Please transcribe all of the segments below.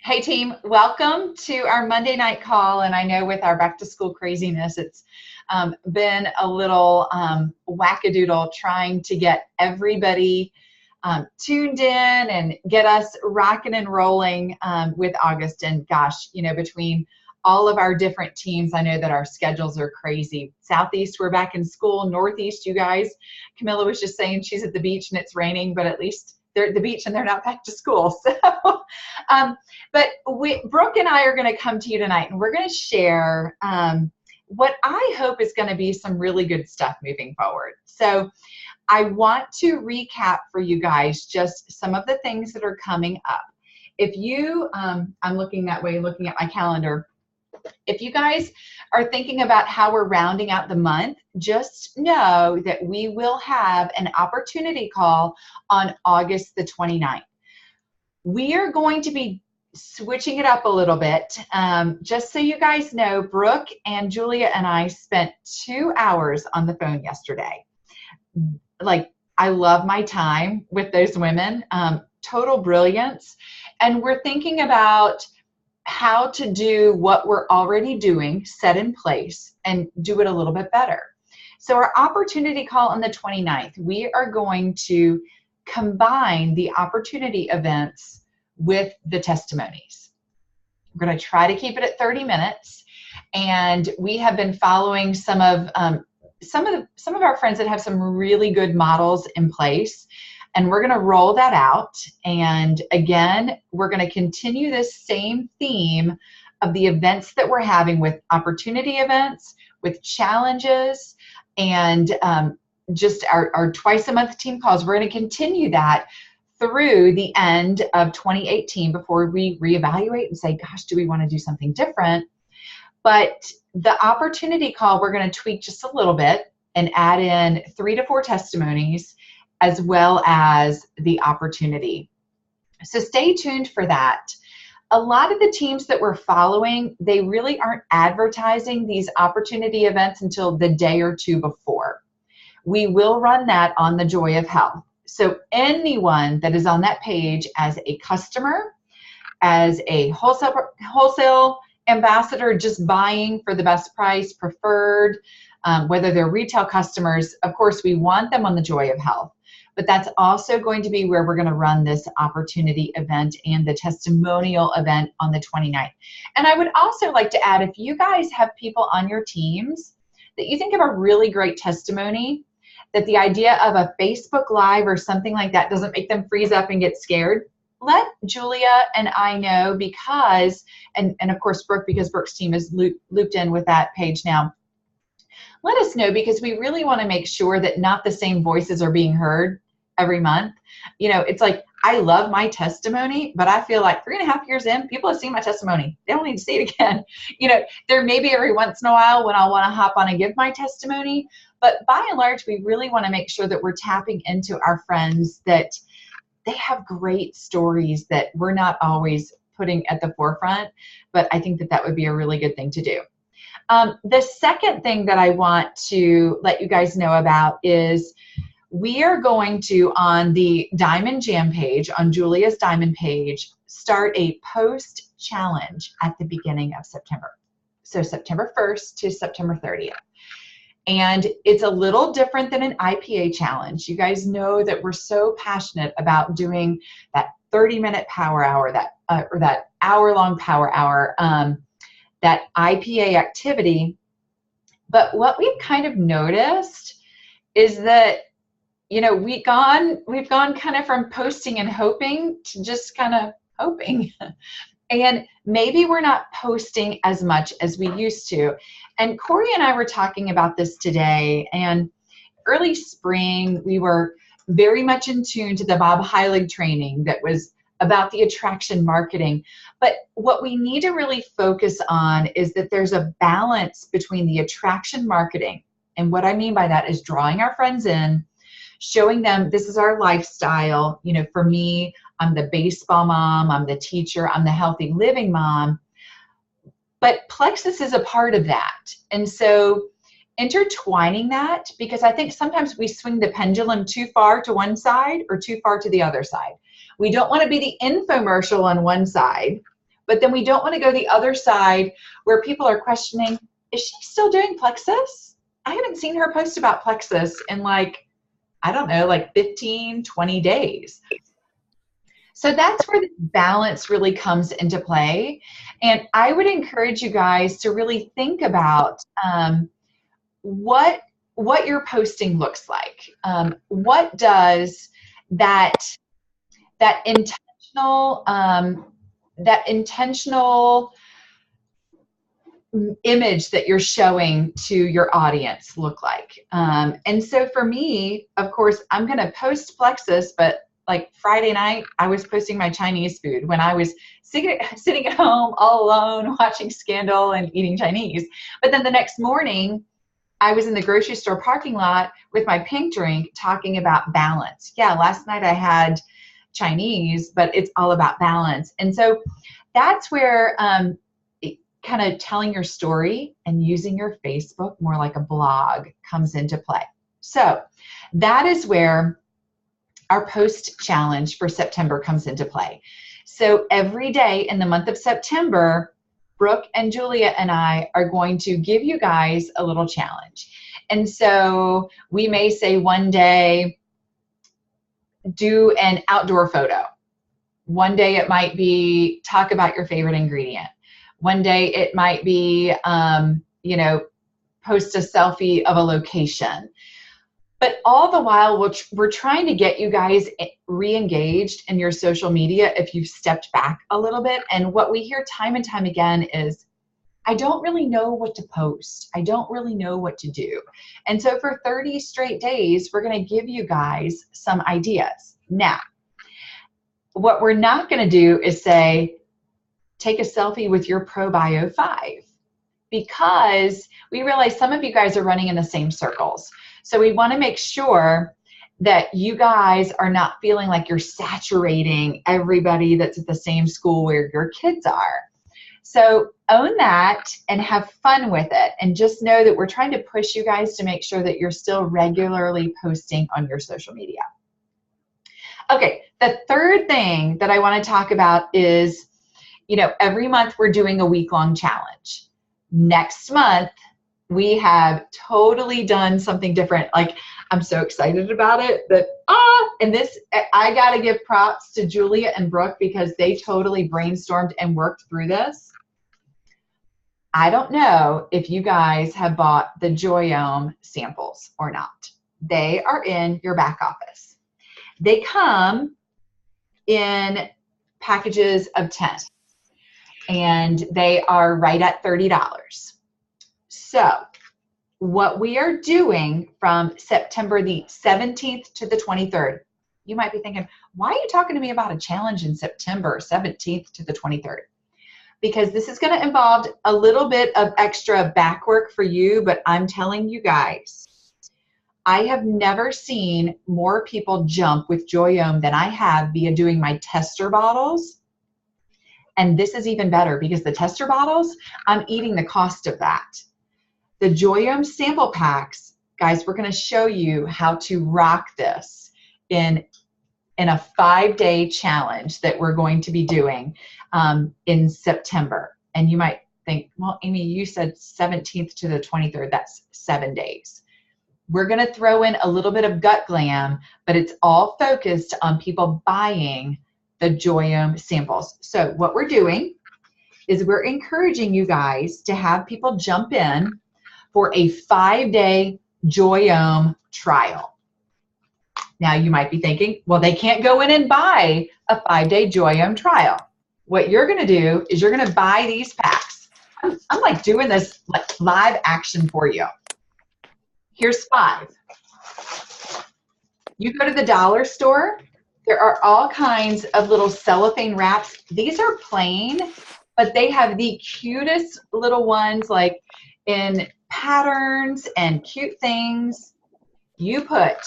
Hey team, welcome to our Monday night call. And I know with our back to school craziness, it's been a little wackadoodle trying to get everybody tuned in and get us rocking and rolling with August. And gosh, between all of our different teams, I know that our schedules are crazy. Southeast, we're back in school. Northeast, you guys, Camilla was just saying she's at the beach and it's raining, but at least they're at the beach and they're not back to school. So, but Brooke and I are going to come to you tonight and we're going to share what I hope is going to be some really good stuff moving forward. So I want to recap for you guys just some of the things that are coming up. If you, I'm looking that way, looking at my calendar. If you guys are thinking about how we're rounding out the month, just know that we will have an opportunity call on August the 29th. We are going to be switching it up a little bit. Just so you guys know, Brooke and Julia and I spent 2 hours on the phone yesterday. Like, I love my time with those women, total brilliance. And we're thinking about how to do what we're already doing, set in place, and do it a little bit better. So our opportunity call on the 29th, we are going to combine the opportunity events with the testimonies. We're going to try to keep it at 30 minutes. And we have been following some of our friends that have some really good models in place. And we're going to roll that out. And again, we're going to continue this same theme of the events that we're having with opportunity events, with challenges, and just our twice a month team calls. We're going to continue that through the end of 2018 before we reevaluate and say, gosh, do we want to do something different? But the opportunity call, we're going to tweak just a little bit and add in 3 to 4 testimonies, as well as the opportunity. So stay tuned for that. A lot of the teams that we're following, they really aren't advertising these opportunity events until the day or two before. We will run that on the Joy of Health. So anyone that is on that page as a customer, as a wholesale ambassador, just buying for the best price, preferred, whether they're retail customers, of course, we want them on the Joy of Health. But that's also going to be where we're going to run this opportunity event and the testimonial event on the 29th. And I would also like to add, if you guys have people on your teams that you think have a really great testimony, that the idea of a Facebook Live or something like that doesn't make them freeze up and get scared, let Julia and I know, because, and of course Brooke, because Brooke's team is looped in with that page now. Let us know, because we really want to make sure that not the same voices are being heard every month. It's like, I love my testimony, but I feel like 3.5 years in, people have seen my testimony. They don't need to see it again. There may be every once in a while when I'll want to hop on and give my testimony, but by and large, we really want to make sure that we're tapping into our friends, that they have great stories that we're not always putting at the forefront, but I think that that would be a really good thing to do. The second thing that I want to let you guys know about is we are going to, on the Diamond Jam page, on Julia's Diamond page, start a post challenge at the beginning of September. So September 1st to September 30th. And it's a little different than an IPA challenge. You guys know that we're so passionate about doing that 30-minute power hour, or that hour-long power hour, that IPA activity. But what we've kind of noticed is that, we've gone kind of from posting and hoping to just kind of hoping. And maybe we're not posting as much as we used to. And Corey and I were talking about this today, and early spring, we were very much in tune to the Bob Heilig training that was about the attraction marketing. But what we need to really focus on is that there's a balance between the attraction marketing. And what I mean by that is drawing our friends in, showing them this is our lifestyle. For me, I'm the baseball mom, I'm the teacher, I'm the healthy living mom. But Plexus is a part of that. And so intertwining that, because I think sometimes we swing the pendulum too far to one side or too far to the other side. We don't want to be the infomercial on one side, But then we don't want to go the other side where people are questioning, is she still doing Plexus? I haven't seen her post about Plexus in like, I don't know, like 15, 20 days. So that's where the balance really comes into play. And I would encourage you guys to really think about what your posting looks like. What does that intentional image that you're showing to your audience look like? And so for me, of course, I'm going to post Plexus, but like Friday night, I was posting my Chinese food when I was sitting at home all alone, watching Scandal and eating Chinese. But then the next morning, I was in the grocery store parking lot with my pink drink talking about balance. Yeah, last night I had Chinese, but it's all about balance. And so that's where kind of telling your story and using your Facebook more like a blog comes into play. So that is where our post challenge for September comes into play. So every day in the month of September, Brooke and Julia and I are going to give you guys a little challenge. And so we may say one day, do an outdoor photo. One day it might be talk about your favorite ingredient. One day it might be, post a selfie of a location. But all the while, we're trying to get you guys re-engaged in your social media if you've stepped back a little bit. And what we hear time and time again is, I don't really know what to post. I don't really know what to do. And so for 30 straight days, we're going to give you guys some ideas. Now, what we're not going to do is say, take a selfie with your ProBio 5, because we realize some of you guys are running in the same circles. So we want to make sure that you guys are not feeling like you're saturating everybody that's at the same school where your kids are. So own that and have fun with it. And just know that we're trying to push you guys to make sure that you're still regularly posting on your social media. Okay, the third thing that I want to talk about is, every month we're doing a week-long challenge. Next month, we have totally done something different. Like, I'm so excited about it and this, I got to give props to Julia and Brooke because they totally brainstormed and worked through this. I don't know if you guys have bought the Joyome samples or not. They are in your back office. They come in packages of 10 and they are right at $30. So what we are doing from September the 17th to the 23rd, you might be thinking, why are you talking to me about a challenge in September 17th to the 23rd? Because this is going to involve a little bit of extra back work for you, but I'm telling you guys, I have never seen more people jump with Joyome than I have via doing my tester bottles. And this is even better because the tester bottles, I'm eating the cost of that. The Joyome sample packs, guys, we're going to show you how to rock this in a 5-day challenge that we're going to be doing in September. And you might think, well, Amy, you said 17th to the 23rd. That's 7 days. We're going to throw in a little bit of gut glam, but it's all focused on people buying the Joyome samples. So what we're doing is we're encouraging you guys to have people jump in for a 5-day Joyome trial. Now you might be thinking, well, they can't go in and buy a 5-day Joyome trial. What you're going to do is you're going to buy these packs. I'm like doing this like live action for you. Here's 5. You go to the dollar store. There are all kinds of little cellophane wraps. These are plain, but they have the cutest little ones, like in patterns and cute things. You put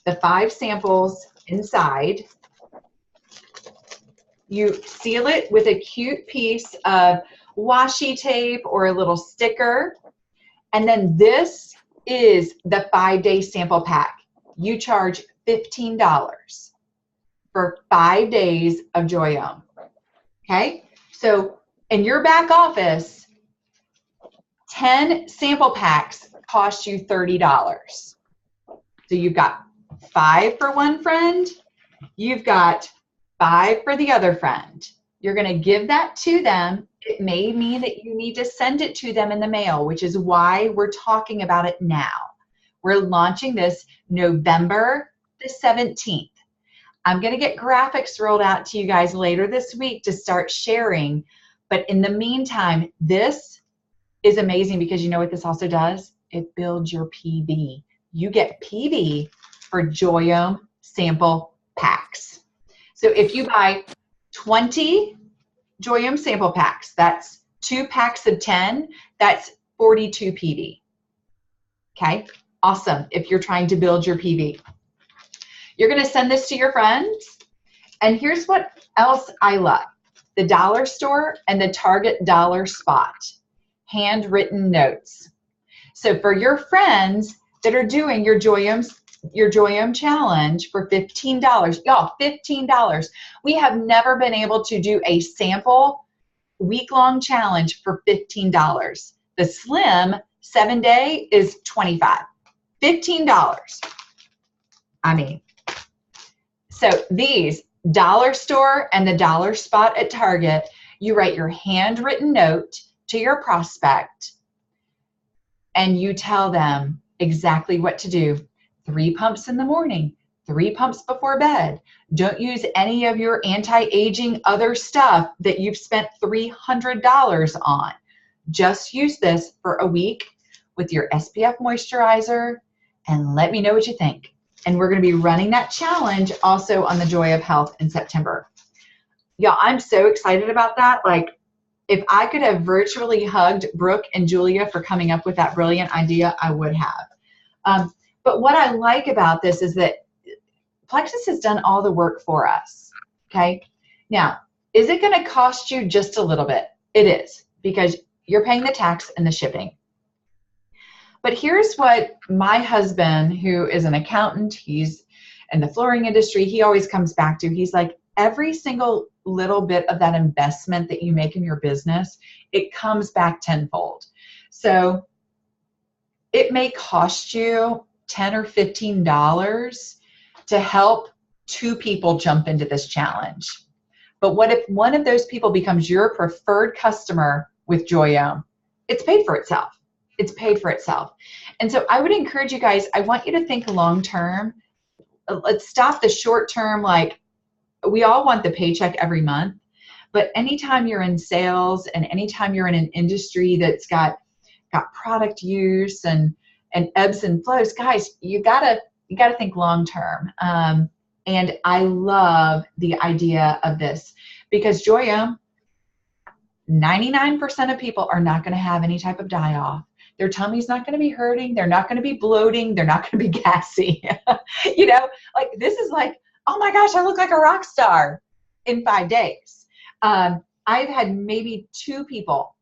the 5 samples inside. You seal it with a cute piece of washi tape or a little sticker. And then this is the 5-day sample pack. You charge $15 for 5 days of Joyome. Okay? So in your back office, 10 sample packs cost you $30. So you've got 5 for one friend. You've got 5 for the other friend. You're going to give that to them. It may mean that you need to send it to them in the mail, which is why we're talking about it now. We're launching this November the 17th. I'm going to get graphics rolled out to you guys later this week to start sharing. But in the meantime, this is amazing because you know what this also does? It builds your PV. You get PV for Joyome sample packs. So if you buy 20 Joyome sample packs, that's 2 packs of 10, that's 42 PV. Okay, awesome if you're trying to build your PV. You're going to send this to your friends. And here's what else I love. The dollar store and the Target dollar spot. Handwritten notes. So for your friends that are doing your Joyome challenge for $15, y'all, $15. We have never been able to do a sample week-long challenge for $15. The slim 7-day is $25. $15. I mean, so these dollar store and the dollar spot at Target, you write your handwritten note to your prospect and you tell them exactly what to do. 3 pumps in the morning, 3 pumps before bed. Don't use any of your anti-aging other stuff that you've spent $300 on. Just use this for a week with your SPF moisturizer and let me know what you think. And we're going to be running that challenge also on the Joy of Health in September. Yeah, I'm so excited about that. Like, if I could have virtually hugged Brooke and Julia for coming up with that brilliant idea, I would have. But what I like about this is that Plexus has done all the work for us, okay? Now, is it going to cost you just a little bit? It is, because you're paying the tax and the shipping. But here's what my husband, who is an accountant, he's in the flooring industry, he always comes back to. He's like, every single little bit of that investment that you make in your business, it comes back tenfold. So it may cost you $10 or $15 to help 2 people jump into this challenge. But what if one of those people becomes your preferred customer with Joyome? It's paid for itself. It's paid for itself. And so I would encourage you guys, I want you to think long term. Let's stop the short term, like we all want the paycheck every month, but anytime you're in sales and anytime you're in an industry that's got product use and ebbs and flows, guys, you gotta think long term. And I love the idea of this because Joyome, 99% of people are not going to have any type of die off. Their tummy's not going to be hurting. They're not going to be bloating. They're not going to be gassy. You know, like this is like, oh my gosh, I look like a rock star in 5 days. I've had maybe 2 people,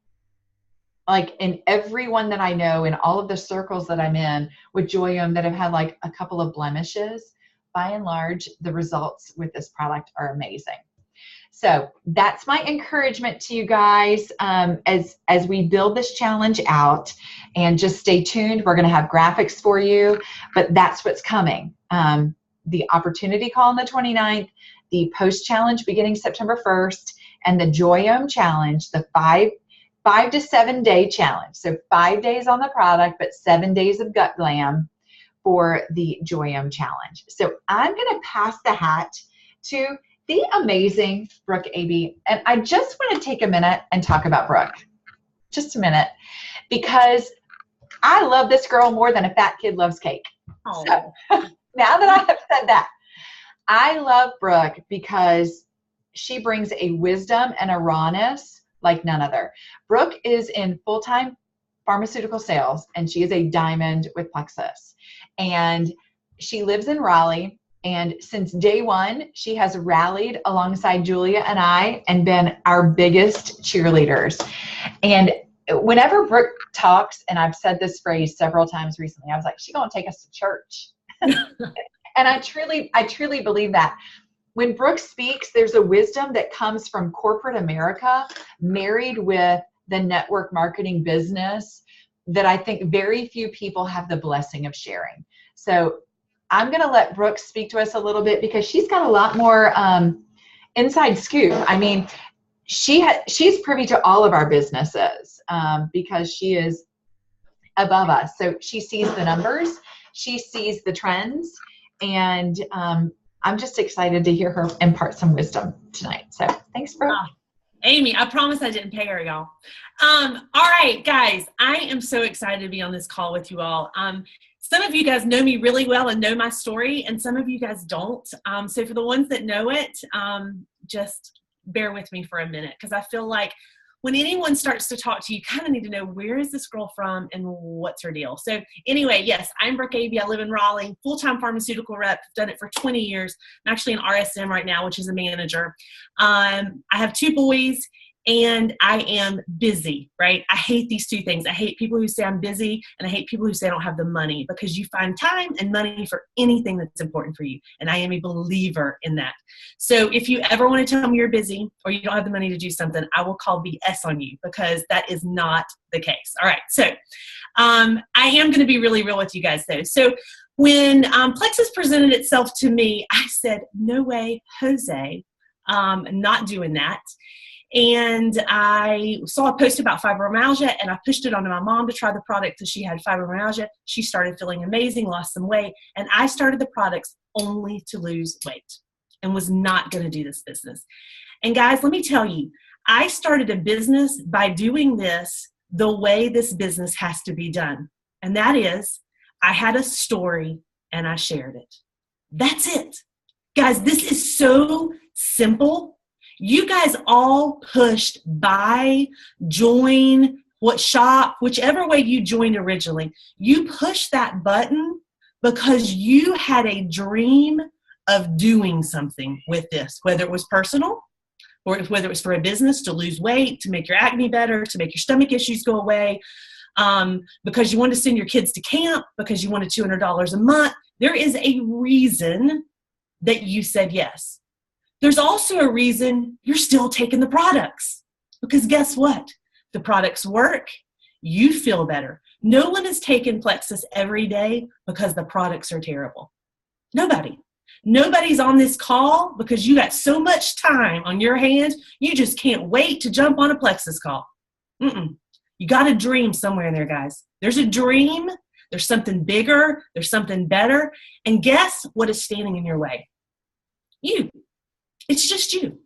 like in everyone that I know, in all of the circles that I'm in with Joyome, that have had like a couple of blemishes. By and large, the results with this product are amazing. So that's my encouragement to you guys as we build this challenge out, and just stay tuned. We're going to have graphics for you, but that's what's coming. The opportunity call on the 29th, the post challenge beginning September 1st, and the Joyome challenge, the 5 to 7 day challenge. So 5 days on the product, but 7 days of gut glam for the Joyome challenge. So I'm going to pass the hat to the amazing Brooke Abey. And I just want to take a minute and talk about Brooke. Just a minute, because I love this girl more than a fat kid loves cake. Oh. So now that I have said that, I love Brooke because she brings a wisdom and a rawness like none other. Brooke is in full-time pharmaceutical sales, and she is a diamond with Plexus. And she lives in Raleigh. And since day one, she has rallied alongside Julia and I and been our biggest cheerleaders. And whenever Brooke talks, and I've said this phrase several times recently, I was like, she's going to take us to church. And I truly believe that. when Brooke speaks, there's a wisdom that comes from corporate America married with the network marketing business that I think very few people have the blessing of sharing. So I'm going to let Brooke speak to us a little bit because she's got a lot more inside scoop. I mean, she's privy to all of our businesses because she is above us. So she sees the numbers, she sees the trends, and I'm just excited to hear her impart some wisdom tonight. So thanks, Brooke. Amy, I promise I didn't pay her, y'all. All right, guys, I am so excited to be on this call with you all. Some of you guys know me really well and know my story, and some of you guys don't. So for the ones that know it, just bear with me for a minute, because I feel like when anyone starts to talk to you, you kind of need to know, where is this girl from and what's her deal? So anyway, yes, I'm Brooke Abey. I live in Raleigh, full-time pharmaceutical rep, done it for 20 years. I'm actually an RSM right now, which is a manager. I have 2 boys, and I am busy, right? I hate these 2 things. I hate people who say I'm busy, and I hate people who say I don't have the money, because you find time and money for anything that's important for you. And I am a believer in that. So if you ever want to tell me you're busy or you don't have the money to do something, I will call BS on you, because that is not the case. All right. So I am going to be really real with you guys though. So when Plexus presented itself to me, I said, no way, Jose, not doing that. And I saw a post about fibromyalgia, and I pushed it onto my mom to try the product because she had fibromyalgia. She started feeling amazing, lost some weight, and I started the products only to lose weight and was not going to do this business. And guys, let me tell you, I started a business by doing this the way this business has to be done. And that is, I had a story and I shared it. That's it. Guys, this is so simple. You guys all pushed buy, join, shop, whichever way you joined originally. You pushed that button because you had a dream of doing something with this, whether it was personal or whether it was for a business, to lose weight, to make your acne better, to make your stomach issues go away, because you wanted to send your kids to camp, because you wanted $200 a month. There is a reason that you said yes. There's also a reason you're still taking the products, because guess what? The products work. You feel better. No one is taking Plexus every day because the products are terrible. Nobody. Nobody's on this call because you got so much time on your hands, you just can't wait to jump on a Plexus call. You got a dream somewhere in there, guys. There's a dream. There's something bigger. There's something better. And guess what is standing in your way? You. It's just you.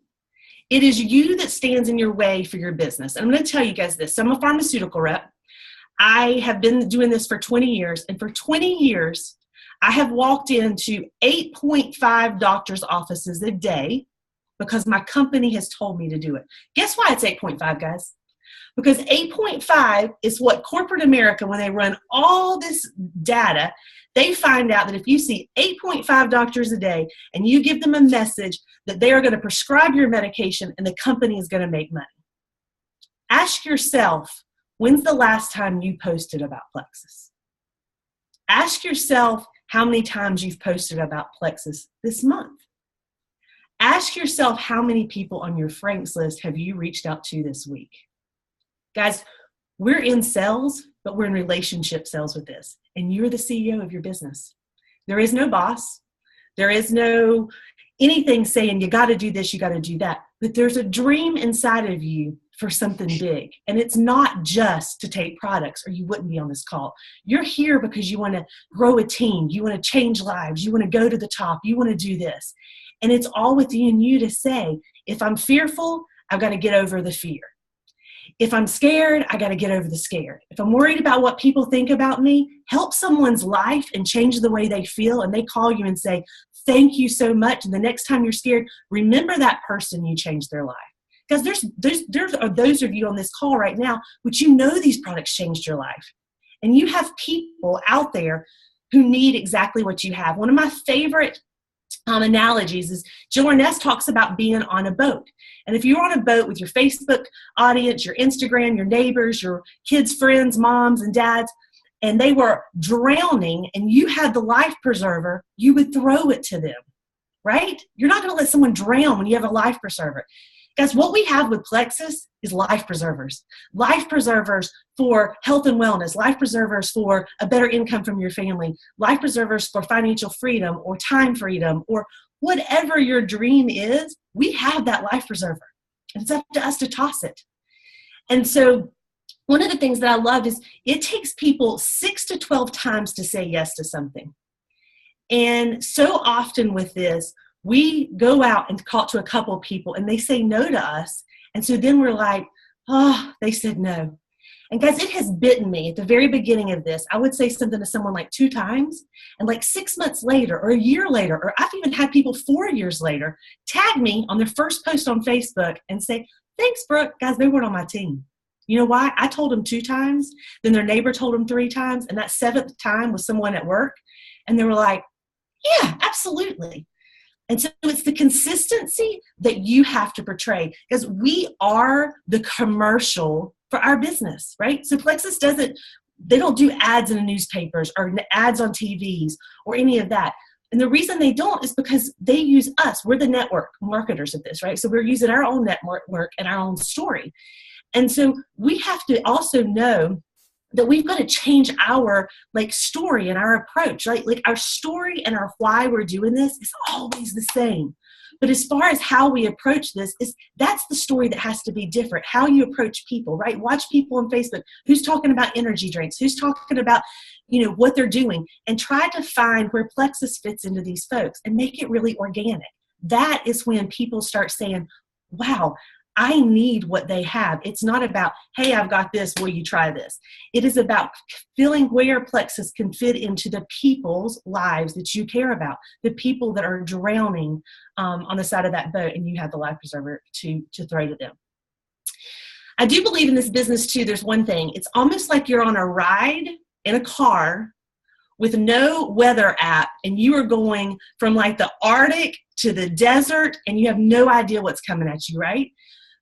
It is you that stands in your way for your business. And I'm going to tell you guys this. So I'm a pharmaceutical rep. I have been doing this for 20 years. And for 20 years, I have walked into 8.5 doctor's offices a day because my company has told me to do it. Guess why it's 8.5, guys? Because 8.5 is what corporate America, when they run all this data, they find out that if you see 8.5 doctors a day and you give them a message that they are going to prescribe your medication and the company is going to make money. Ask yourself, when's the last time you posted about Plexus? Ask yourself how many times you've posted about Plexus this month. Ask yourself how many people on your Franks list have you reached out to this week. Guys, we're in sales, but we're in relationship sales with this. And you're the CEO of your business. There is no boss. There is no anything saying you got to do this, you got to do that. But there's a dream inside of you for something big. And it's not just to take products, or you wouldn't be on this call. You're here because you want to grow a team. You want to change lives. You want to go to the top. You want to do this. And it's all within you to say, if I'm fearful, I've got to get over the fear. If I'm scared, I got to get over the scared. If I'm worried about what people think about me, help someone's life and change the way they feel. And they call you and say, thank you so much. And the next time you're scared, remember that person you changed their life. Because there are those of you on this call right now, which you know these products changed your life. And you have people out there who need exactly what you have. One of my favorite analogies is Jill Arness talks about being on a boat. And if you're on a boat with your Facebook audience, your Instagram, your neighbors, your kids' friends, moms and dads, and they were drowning and you had the life preserver, you would throw it to them. right? You're not going to let someone drown when you have a life preserver. Guys, what we have with Plexus is life preservers for health and wellness, life preservers for a better income from your family, life preservers for financial freedom or time freedom, or whatever your dream is. We have that life preserver, and it's up to us to toss it. And so one of the things that I love is it takes people 6 to 12 times to say yes to something. And so often with this, we go out and talk to a couple of people and they say no to us. And so then we're like, oh, they said no. And guys, it has bitten me at the very beginning of this. I would say something to someone like 2 times, and like 6 months later or a year later, or I've even had people 4 years later tag me on their first post on Facebook and say, thanks, Brooke. Guys, they weren't on my team. You know why? I told them 2 times, then their neighbor told them 3 times, and that 7th time was someone at work. And they were like, yeah, absolutely. And so it's the consistency that you have to portray, because we are the commercial for our business, right? So Plexus they don't do ads in the newspapers or ads on TVs or any of that. And the reason they don't is because they use us. We're the network marketers of this, right? So we're using our own network and our own story. And so we have to also know that we've got to change our story and our approach, right? Like our story and our why we're doing this is always the same. But as far as how we approach this, that's the story that has to be different. How you approach people, right? Watch people on Facebook. Who's talking about energy drinks? Who's talking about, what they're doing? And try to find where Plexus fits into these folks and make it really organic. That is when people start saying, wow, I need what they have. It's not about, hey, I've got this, will you try this? It is about feeling where Plexus can fit into the people's lives that you care about, the people that are drowning on the side of that boat, and you have the life preserver to throw to them. I do believe in this business too. There's one thing. It's almost like you're on a ride in a car with no weather app, and you are going from like the Arctic to the desert, and you have no idea what's coming at you, right?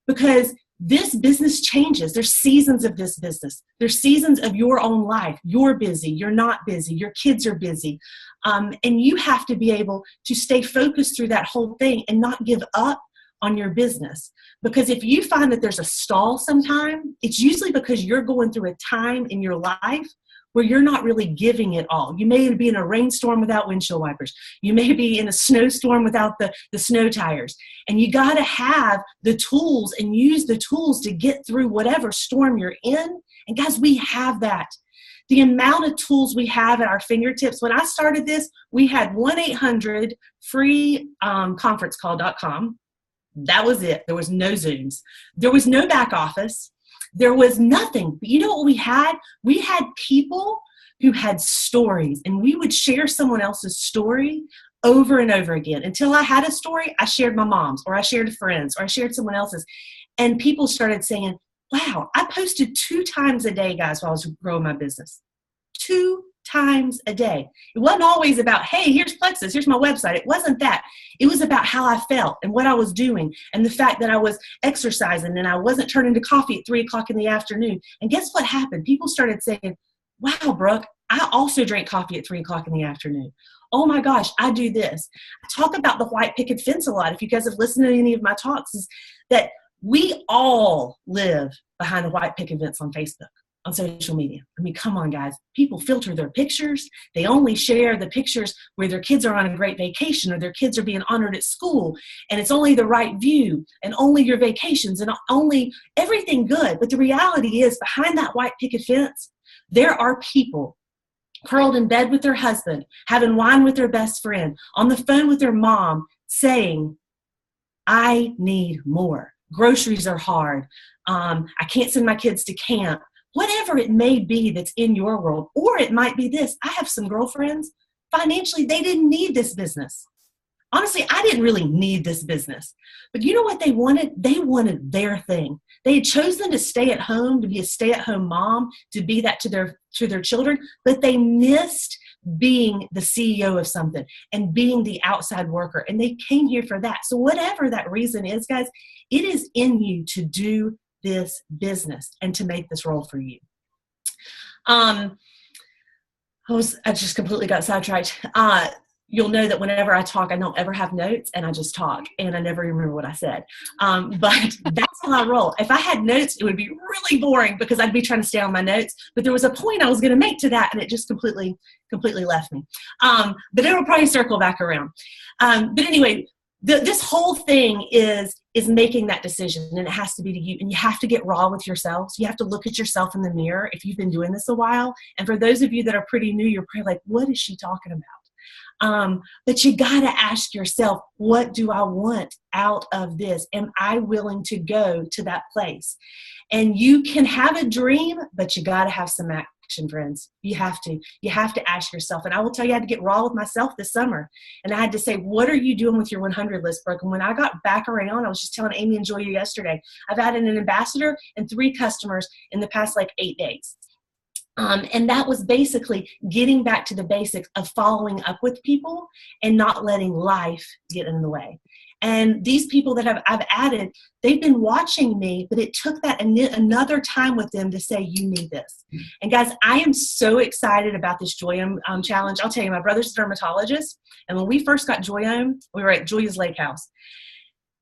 Because this business changes. There's seasons of this business. There's seasons of your own life. You're busy. You're not busy. Your kids are busy. And you have to be able to stay focused through that whole thing and not give up on your business. Because if you find that there's a stall sometime, it's usually because you're going through a time in your life where you're not really giving it all. You may be in a rainstorm without windshield wipers. You may be in a snowstorm without the snow tires. And you got to have the tools and use the tools to get through whatever storm you're in. And guys, we have that. The amount of tools we have at our fingertips. When I started this, we had 1-800 freeconferencecall.com. That was it. There was no Zooms. There was no back office. There was nothing. But you know what we had? We had people who had stories, and we would share someone else's story over and over again. Until I had a story, I shared my mom's, or I shared a friend's, or I shared someone else's. And people started saying, wow, I posted 2 times a day, guys, while I was growing my business. 2 times a day. It wasn't always about, hey, here's Plexus, here's my website. It wasn't that. It was about how I felt and what I was doing, and the fact that I was exercising and I wasn't turning to coffee at 3 o'clock in the afternoon. And guess what happened? People started saying, wow, Brooke, I also drink coffee at 3 o'clock in the afternoon. Oh my gosh, I do this. I talk about the white picket fence a lot. If you guys have listened to any of my talks, is that we all live behind the white picket fence on Facebook, on social media. I mean, come on, guys. People filter their pictures. They only share the pictures where their kids are on a great vacation or their kids are being honored at school, and it's only the right view and only your vacations and only everything good. But the reality is, behind that white picket fence, there are people curled in bed with their husband, having wine with their best friend, on the phone with their mom, saying, I need more. Groceries are hard. I can't send my kids to camp. Whatever it may be that's in your world. Or it might be this. I have some girlfriends, financially, they didn't need this business. Honestly, I didn't really need this business. But you know what they wanted? They wanted their thing. They had chosen to stay at home, to be a stay-at-home mom, to be that to their children, but they missed being the CEO of something and being the outside worker. And they came here for that. So whatever that reason is, guys, it is in you to do this business and to make this role for you. I just completely got sidetracked. you'll know that whenever I talk, I don't ever have notes, and I just talk and I never remember what I said. But that's how I roll. If I had notes, it would be really boring because I'd be trying to stay on my notes, but there was a point I was going to make to that, and it just completely left me. But it'll probably circle back around. But anyway, this whole thing is making that decision, and it has to be to you, and you have to get raw with yourself. So you have to look at yourself in the mirror if you've been doing this a while. And for those of you that are pretty new, you're probably like, what is she talking about? But you got to ask yourself, what do I want out of this? Am I willing to go to that place? And you can have a dream, but you got to have some action, friends. You have to ask yourself. And I will tell you, I had to get raw with myself this summer. And I had to say, what are you doing with your 100 list, Brooke? And when I got back around, I was just telling Amy and Julia yesterday, I've added an ambassador and 3 customers in the past 8 days. And that was basically getting back to the basics of following up with people and not letting life get in the way. And these people that I've added, they've been watching me, but it took that another time with them to say, you need this. And guys, I am so excited about this Joyum challenge. I'll tell you, my brother's a dermatologist. And when we first got Joyum, we were at Julia's Lake House.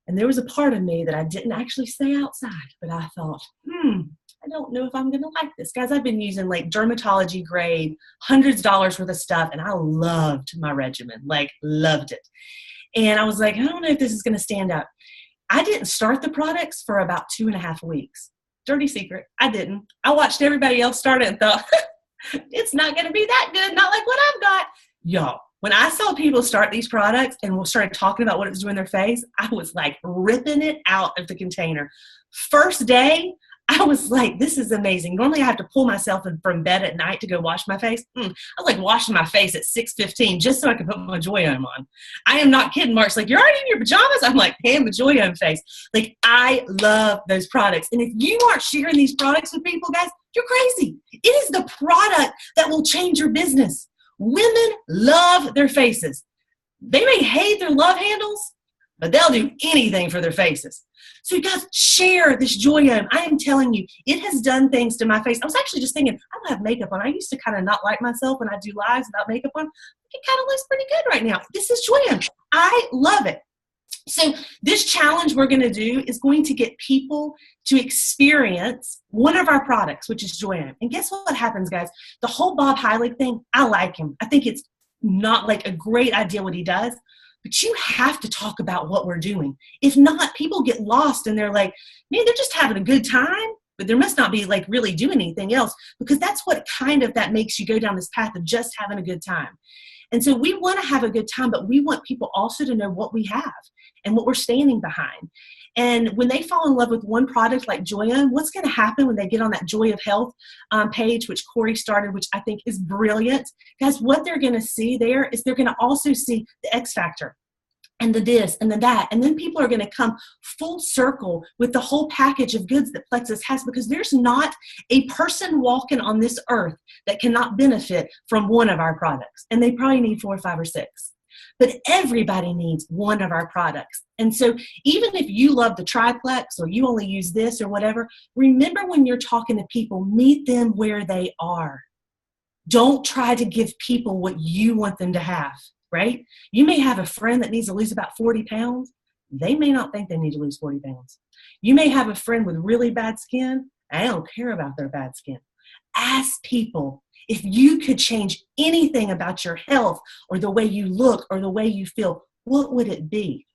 And there was a part of me that I didn't actually say outside, but I thought, I don't know if I'm going to like this. Guys, I've been using dermatology grade, hundreds of dollars worth of stuff, and I loved my regimen, loved it. And I was like, I don't know if this is going to stand up. I didn't start the products for about 2.5 weeks. Dirty secret, I didn't. I watched everybody else start it and thought, it's not going to be that good, not like what I've got. Y'all, when I saw people start these products and started talking about what it was doing in their face, I was ripping it out of the container. First day, I was like, this is amazing. Normally I have to pull myself from bed at night to go wash my face. I was washing my face at 6:15 just so I could put my Joyum on. I am not kidding. Mark's like, you're already in your pajamas? I'm like, hey, I'm a Joyum face. I love those products. And if you aren't sharing these products with people, guys, you're crazy. It is the product that will change your business. Women love their faces. They may hate their love handles, but they'll do anything for their faces. So you guys share this Joyum. I am telling you, it has done things to my face. I was actually just thinking, I don't have makeup on. I used to kind of not like myself when I do lives without makeup on. It kind of looks pretty good right now. This is Joyum. I love it. So this challenge we're going to do is going to get people to experience one of our products, which is Joyum. And guess what happens, guys? The whole Bob Heilig thing, I like him. I think it's not a great idea what he does. But you have to talk about what we're doing. If not, people get lost and they're like, man, they're just having a good time, but there must not be really doing anything else, because that's what that makes you go down this path of just having a good time. And so we want to have a good time, but we want people also to know what we have and what we're standing behind. And when they fall in love with one product like Joyum, what's going to happen when they get on that Joy of Health page, which Corey started, which I think is brilliant. Guys, what they're going to see there is they're going to also see the X Factor and the this and the that. And then people are going to come full circle with the whole package of goods that Plexus has, because there's not a person walking on this earth that cannot benefit from one of our products. And they probably need 4 or 5 or 6. But everybody needs one of our products. And so even if you love the triplex or you only use this or whatever, remember when you're talking to people, meet them where they are. Don't try to give people what you want them to have, right? You may have a friend that needs to lose about 40 pounds. They may not think they need to lose 40 pounds. You may have a friend with really bad skin. I don't care about their bad skin. Ask people, if you could change anything about your health or the way you look or the way you feel, what would it be?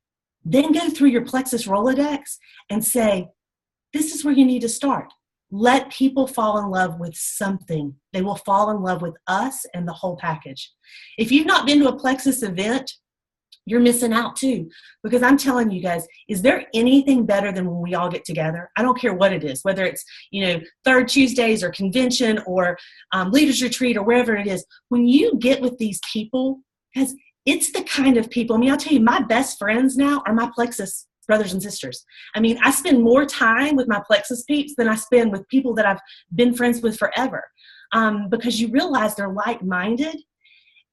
Then go through your Plexus Rolodex and say, this is where you need to start. Let people fall in love with something. They will fall in love with us and the whole package. If you've not been to a Plexus event, you're missing out too. Because I'm telling you guys, is there anything better than when we all get together? I don't care what it is, whether it's, third Tuesdays or convention or leaders retreat or wherever it is. When you get with these people, guys, it's the kind of people, I'll tell you, my best friends now are my Plexus brothers and sisters. I spend more time with my Plexus peeps than I spend with people that I've been friends with forever, because you realize they're like-minded.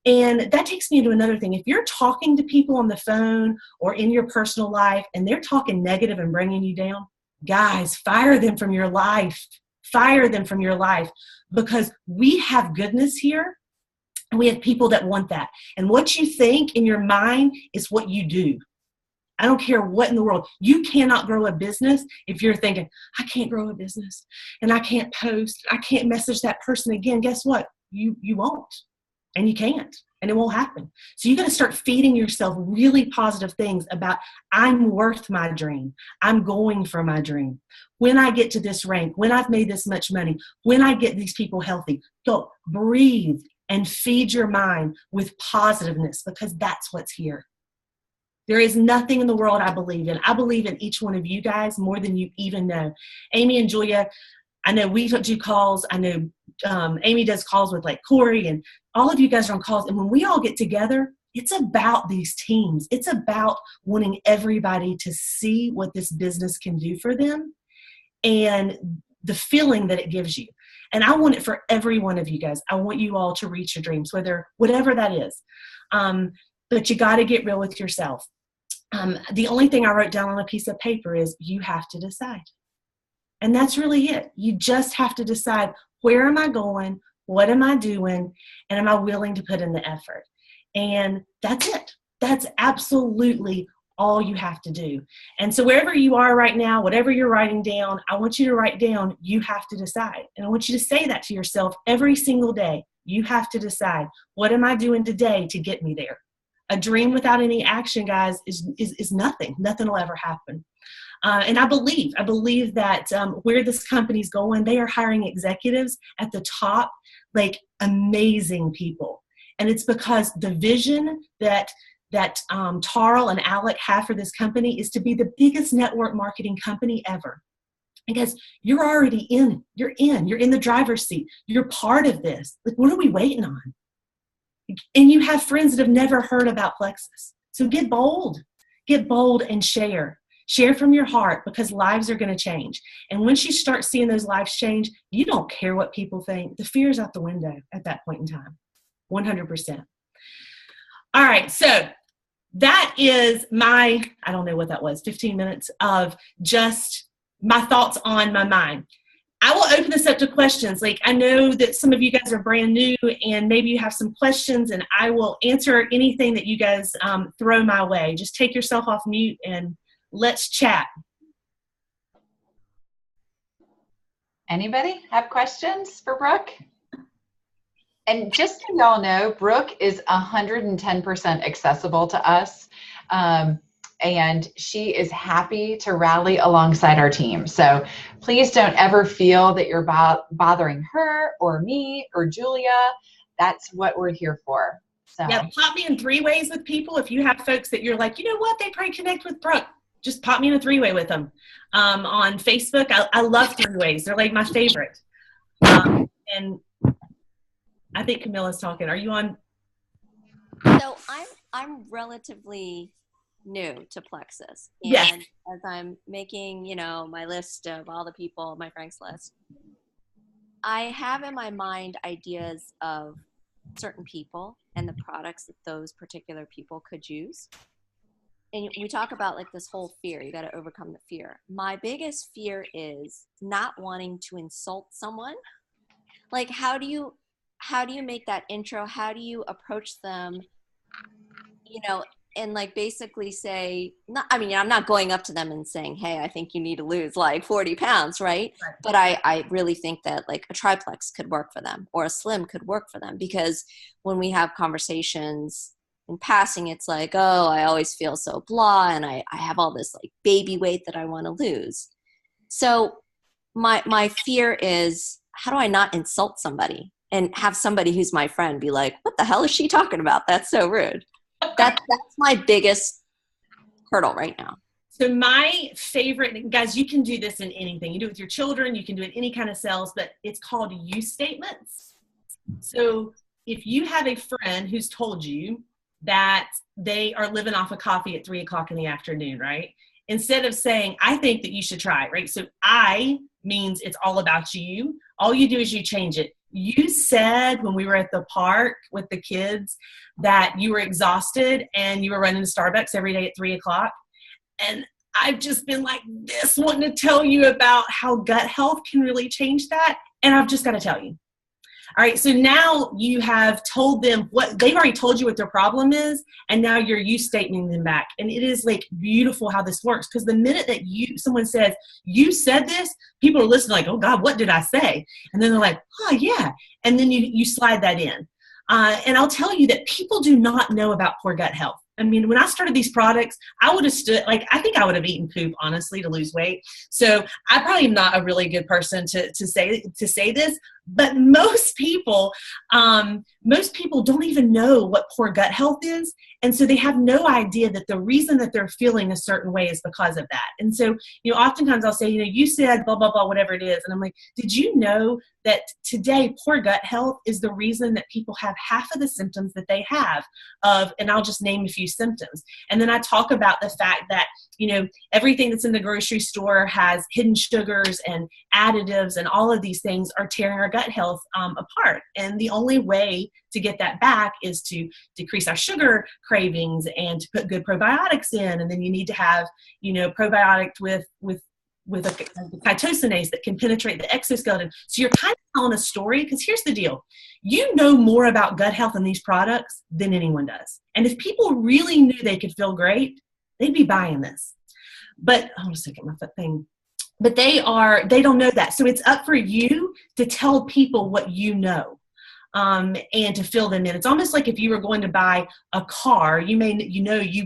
And that takes me into another thing. If you're talking to people on the phone or in your personal life and they're talking negative and bringing you down, guys, fire them from your life. Fire them from your life, because we have goodness here. And we have people that want that. And what you think in your mind is what you do. I don't care what in the world. You cannot grow a business if you're thinking, I can't grow a business and I can't post. I can't message that person again. Guess what? You won't. And you can't. And it won't happen. So you got to start feeding yourself really positive things about, I'm worth my dream. I'm going for my dream. When I get to this rank, when I've made this much money, when I get these people healthy, go breathe and feed your mind with positiveness, because that's what's here. There is nothing in the world I believe in. I believe in each one of you guys more than you even know. Amy and Julia, I know we do calls. I know Amy does calls with like Corey, and all of you guys are on calls. And when we all get together, it's about these teams. It's about wanting everybody to see what this business can do for them and the feeling that it gives you. And I want it for every one of you guys. I want you all to reach your dreams, whatever that is. But you got to get real with yourself. The only thing I wrote down on a piece of paper is you have to decide. And that's really it. You just have to decide, where am I going? What am I doing? And am I willing to put in the effort? And that's it. That's absolutely all you have to do. And so wherever you are right now, whatever you're writing down, I want you to write down, you have to decide. And I want you to say that to yourself every single day. You have to decide, what am I doing today to get me there? A dream without any action, guys, is nothing. Nothing will ever happen. And I believe that where this company's going, they are hiring executives at the top, like amazing people. And it's because the vision that Tarl and Alec have for this company is to be the biggest network marketing company ever. Because you're already in. You're in the driver's seat. You're part of this. Like, what are we waiting on? And you have friends that have never heard about Plexus. So get bold and share. Share from your heart, because lives are going to change. And once you start seeing those lives change, you don't care what people think. The fear is out the window at that point in time. 100%. All right. So that is I don't know what that was, 15 minutes of just my thoughts on my mind. I will open this up to questions. Like, I know that some of you guys are brand new and maybe you have some questions, and I will answer anything that you guys throw my way. Just take yourself off mute and let's chat. Anybody have questions for Brooke? And just so y'all know, Brooke is 110% accessible to us. And she is happy to rally alongside our team. So please don't ever feel that you're bothering her or me or Julia. That's what we're here for. So yeah, pop me in 3-ways with people. If you have folks that you're like, you know what, they probably connect with Brooke, just pop me in a 3-way with them. On Facebook, I love 3-ways. They're like my favorite. And I think Camilla's talking. Are you on? So I'm relatively new to Plexus. And yes. As I'm making, my list of all the people, my Frank's list, I have in my mind ideas of certain people and the products that those particular people could use. And we talk about like this whole fear. You got to overcome the fear. My biggest fear is not wanting to insult someone. Like, how do you make that intro? How do you approach them? And like basically say, I'm not going up to them and saying, hey, I think you need to lose like 40 pounds, right? But I really think that like a triplex could work for them, or a slim could work for them, because when we have conversations in passing, it's like, oh, I always feel so blah, and I have all this like baby weight that I want to lose. So my fear is, how do I not insult somebody and have somebody who's my friend be like, what the hell is she talking about? That's so rude. That's my biggest hurdle right now. So my favorite, guys, you can do this in anything. You do it with your children. You can do it in any kind of sales, but it's called use statements. So if you have a friend who's told you that they are living off of coffee at 3:00 in the afternoon, right? Instead of saying, I think that you should try it, right? So I means it's all about you. All you do is you change it. You said when we were at the park with the kids that you were exhausted and you were running to Starbucks every day at 3:00. And I've just been like this, wanting to tell you about how gut health can really change that. And I've just got to tell you, All right, so now you have told them what they've already told you what their problem is, and now you're you stating them back. And it is like beautiful how this works, because the minute that someone says you said this, people are listening like, oh God, what did I say? And then they're like, oh yeah, and then you slide that in. And I'll tell you that people do not know about poor gut health. I mean, when I started these products, I would have I think I would have eaten poop, honestly, to lose weight. So I probably am not a really good person to say this, but most people don't even know what poor gut health is. And so they have no idea that the reason that they're feeling a certain way is because of that. And so, oftentimes I'll say, you said blah, blah, blah, whatever it is. And I'm like, did you know that today poor gut health is the reason that people have half of the symptoms that they have and I'll just name a few symptoms. And then I talk about the fact that, everything that's in the grocery store has hidden sugars and additives, and all of these things are tearing our gut health apart. And the only way to get that back is to decrease our sugar cravings and to put good probiotics in. And then you need to have, probiotics with a chitosanase that can penetrate the exoskeleton. So you're kind of telling a story, because here's the deal. You know more about gut health and these products than anyone does. And if people really knew they could feel great, they'd be buying this. But hold on a second, my foot thing. But they don't know that. So it's up for you to tell people what you know. And to fill them in. It's almost like if you were going to buy a car, you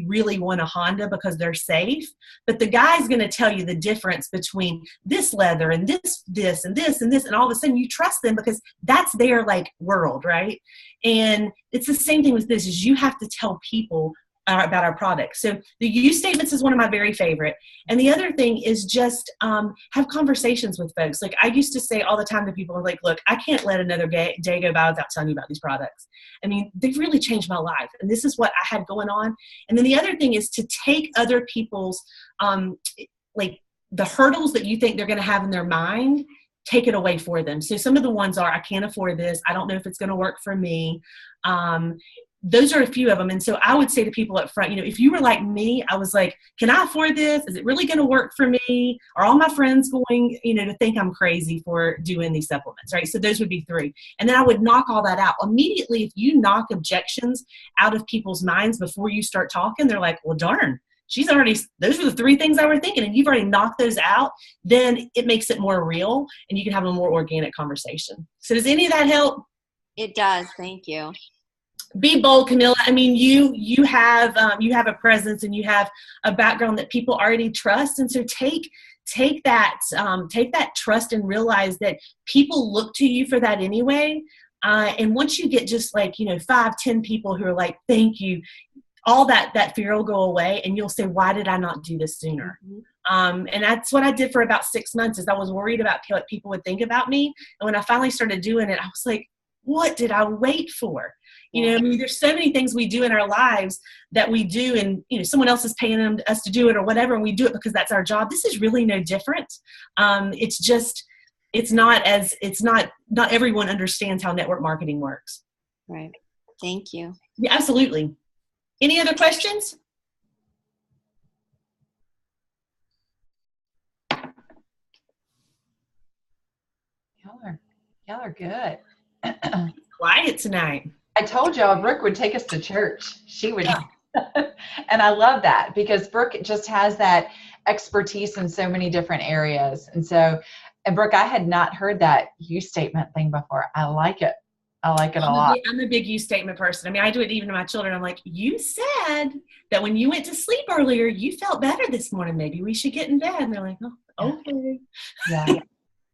really want a Honda because they're safe, but the guy's going to tell you the difference between this leather and this and this and this, and all of a sudden you trust them because that's their world, right? And it's the same thing with this, is you have to tell people about our products. So the use statements is one of my very favorite. And the other thing is just have conversations with folks. Like I used to say all the time to people, like, look, I can't let another day go by without telling you about these products. I mean, they've really changed my life. And this is what I had going on. And then the other thing is to take other people's, the hurdles that you think they're going to have in their mind, take it away for them. So some of the ones are, I can't afford this. I don't know if it's going to work for me. Those are a few of them. And so I would say to people up front, if you were like me, I was like, can I afford this? Is it really going to work for me? Are all my friends going, to think I'm crazy for doing these supplements, right? So those would be 3. And then I would knock all that out. Immediately, if you knock objections out of people's minds before you start talking, they're like, well, darn, those were the 3 things I were thinking, and you've already knocked those out, then it makes it more real and you can have a more organic conversation. So does any of that help? It does. Thank you. Be bold, Camilla. I mean, you have a presence and you have a background that people already trust. And so take that trust and realize that people look to you for that anyway. And once you get just 5, 10 people who are like, thank you, all that fear will go away, and you'll say, why did I not do this sooner? Mm-hmm. And that's what I did for about 6 months, is I was worried about what people would think about me. And when I finally started doing it, I was like, what did I wait for? I mean, there's so many things we do in our lives that we do, and, someone else is paying us to do it or whatever, and we do it because that's our job. This is really no different. Not everyone understands how network marketing works. Right. Thank you. Yeah, absolutely. Any other questions? Y'all are good. Quiet tonight. I told y'all Brooke would take us to church. She would. Yeah. And I love that, because Brooke just has that expertise in so many different areas. And Brooke, I had not heard that use statement thing before. I like it. I like it a lot. I'm a big use statement person. I mean, I do it even to my children. I'm like, you said that when you went to sleep earlier, you felt better this morning. Maybe we should get in bed. And they're like, oh, okay. Yeah.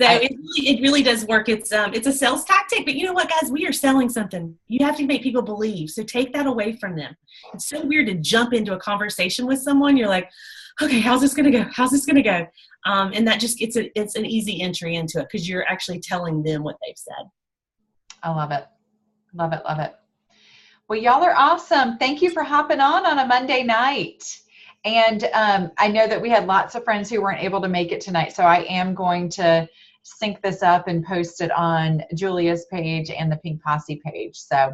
So it really does work. It's a sales tactic, but you know what, guys, we are selling something. You have to make people believe. So take that away from them. It's so weird to jump into a conversation with someone. You're like, okay, how's this going to go? How's this going to go? And that just it's an easy entry into it, because you're actually telling them what they've said. I love it. Love it. Love it. Well, y'all are awesome. Thank you for hopping on a Monday night. And I know that we had lots of friends who weren't able to make it tonight. So I am going to sync this up and post it on Julia's page and the Pink Posse page. So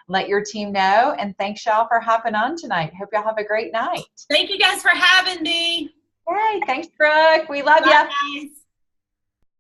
let your team know. And thanks y'all for hopping on tonight. Hope y'all have a great night. Thank you guys for having me. Hey, thanks, Brooke. We love you. Bye, guys.